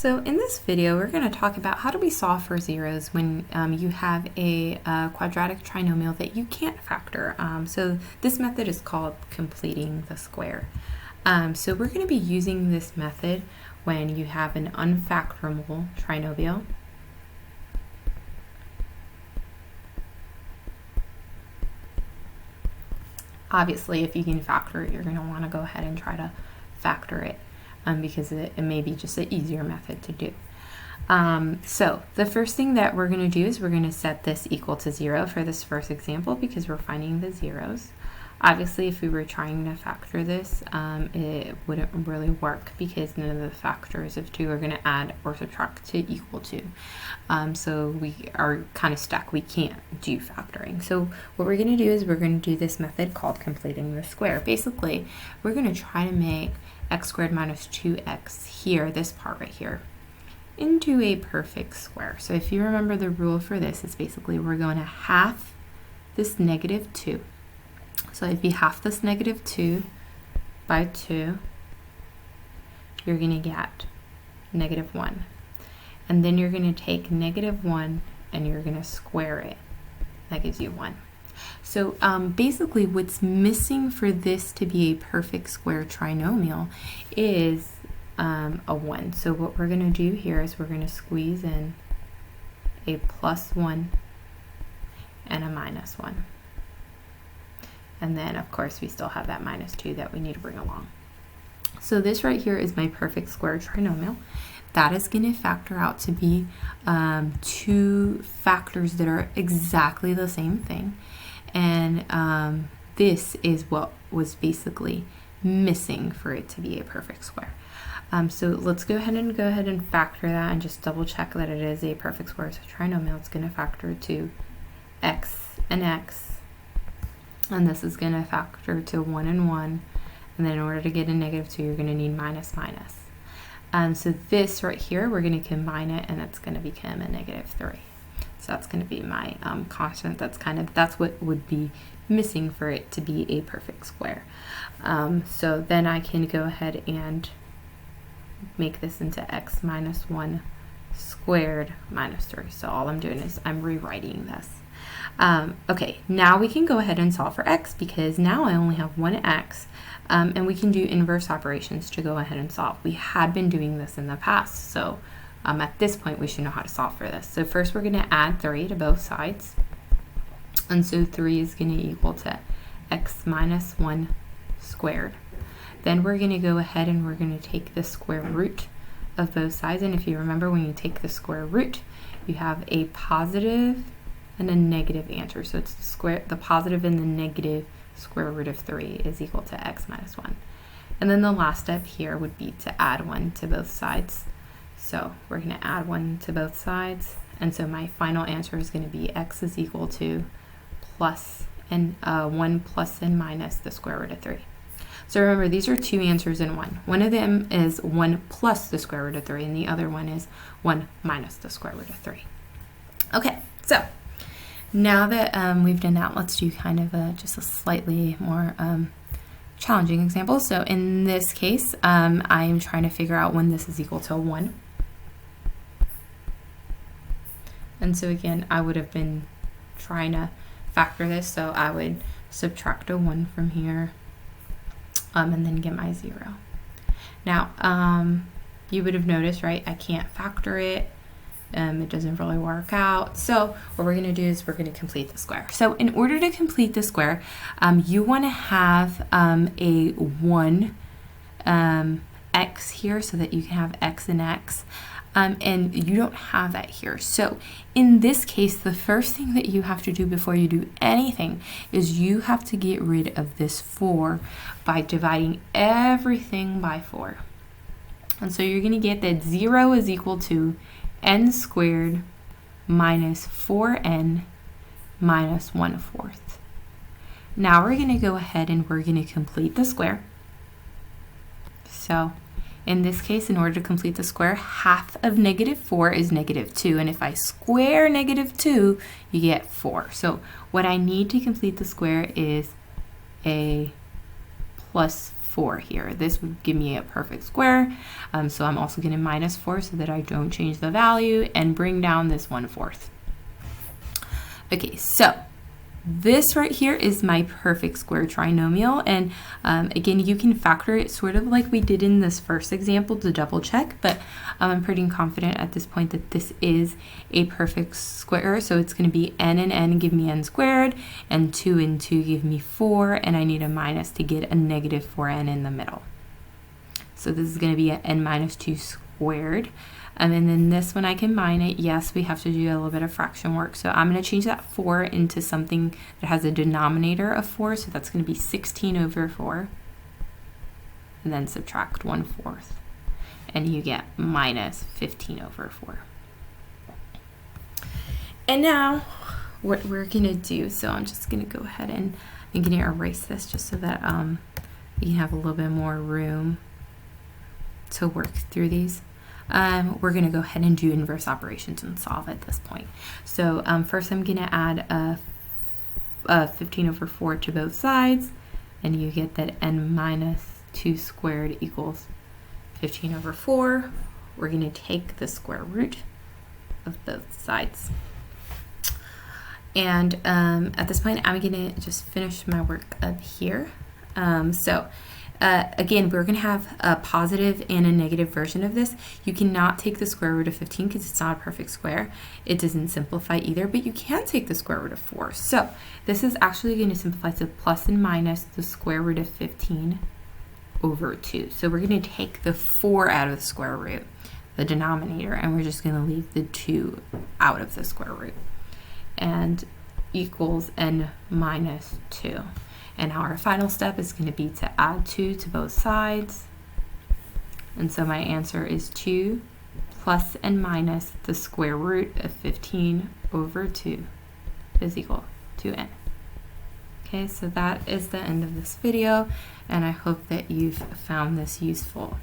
So in this video, we're going to talk about how do we solve for zeros when you have a quadratic trinomial that you can't factor. So this method is called completing the square. So we're going to be using this method when you have an unfactorable trinomial. Obviously, if you can factor it, you're going to want to go ahead and try to factor it. Because it may be just an easier method to do. So the first thing that we're going to do is we're going to set this equal to 0 for this first example because we're finding the zeros. Obviously, if we were trying to factor this, it wouldn't really work because none of the factors of 2 are going to add or subtract to equal 2. So we are kind of stuck. We can't do factoring. So what we're going to do is we're going to do this method called completing the square. Basically, we're going to try to make x squared minus 2x here, this part right here, into a perfect square. So if you remember the rule for this, it's basically we're going to half this negative 2. So if you half this negative 2 by 2, you're going to get negative 1. And then you're going to take negative 1 and you're going to square it. That gives you 1. So basically what's missing for this to be a perfect square trinomial is a 1. So what we're going to do here is we're going to squeeze in a plus 1 and a minus 1. And then of course we still have that minus 2 that we need to bring along. So this right here is my perfect square trinomial. That is going to factor out to be two factors that are exactly the same thing. And this is what was basically missing for it to be a perfect square. So let's go ahead and factor that and just double check that it is a perfect square. So trinomial, it's going to factor to x and x. And this is going to factor to 1 and 1. And then in order to get a negative 2, you're going to need minus minus. So this right here, we're going to combine it, and it's going to become a negative 3. So that's going to be my constant. That's what would be missing for it to be a perfect square. So then I can go ahead and make this into x minus 1 squared minus 3. So all I'm doing is I'm rewriting this. Okay, now we can go ahead and solve for x because now I only have 1x. And we can do inverse operations to go ahead and solve. We had been doing this in the past, so at this point we should know how to solve for this. So first we're going to add 3 to both sides. And so 3 is going to equal to x minus 1 squared. Then we're going to go ahead and we're going to take the square root of both sides. And if you remember, when you take the square root, you have a positive and a negative answer. So it's the positive and the negative square root of 3 is equal to x minus 1. And then the last step here would be to add 1 to both sides. So we're going to add 1 to both sides. And so my final answer is going to be x is equal to plus and 1 plus and minus the square root of 3. So remember, these are two answers in one. One of them is 1 plus the square root of 3, and the other one is 1 minus the square root of 3. Okay, so now that we've done that, let's do kind of just a slightly more challenging example. So in this case, I'm trying to figure out when this is equal to 1. And so again, I would have been trying to factor this, so I would subtract a 1 from here and then get my 0. Now, you would have noticed, right, I can't factor it. It doesn't really work out. So what we're going to do is we're going to complete the square. So in order to complete the square, you want to have a 1 x here so that you can have x and x. And you don't have that here. So in this case, the first thing that you have to do before you do anything is you have to get rid of this 4 by dividing everything by 4. And so you're going to get that 0 is equal to n squared minus 4n minus 1/4. Now we're going to go ahead and we're going to complete the square. So in this case, in order to complete the square, half of negative 4 is negative 2. And if I square negative 2, you get 4. So what I need to complete the square is a plus 4 here. This would give me a perfect square. So I'm also going to minus 4 so that I don't change the value and bring down this 1/4. Okay, so this right here is my perfect square trinomial, and again, you can factor it sort of like we did in this first example to double check, but I'm pretty confident at this point that this is a perfect square. So it's going to be n and n give me n squared, and 2 and 2 give me 4, and I need a minus to get a negative 4n in the middle. So this is going to be a n minus 2 squared. And then this one I combine it. Yes, we have to do a little bit of fraction work. So I'm going to change that 4 into something that has a denominator of 4. So that's going to be 16 over 4. And then subtract 1/4. And you get minus 15 over 4. And now what we're going to do, so I'm just going to go ahead and I'm going to erase this just so that we can have a little bit more room to work through these. We're going to go ahead and do inverse operations and solve at this point. So first I'm going to add 15 over 4 to both sides, and you get that n minus 2 squared equals 15 over 4. We're going to take the square root of both sides. And at this point, I'm going to just finish my work up here. Again, we're going to have a positive and a negative version of this. You cannot take the square root of 15 because it's not a perfect square. It doesn't simplify either, but you can take the square root of 4. So this is actually going to simplify to plus and minus the square root of 15 over 2. So we're going to take the 4 out of the square root, the denominator, and we're just going to leave the 2 out of the square root. And equals n minus 2. And now our final step is going to be to add 2 to both sides. And so my answer is 2 plus and minus the square root of 15 over 2 is equal to n. Okay, so that is the end of this video, and I hope that you've found this useful.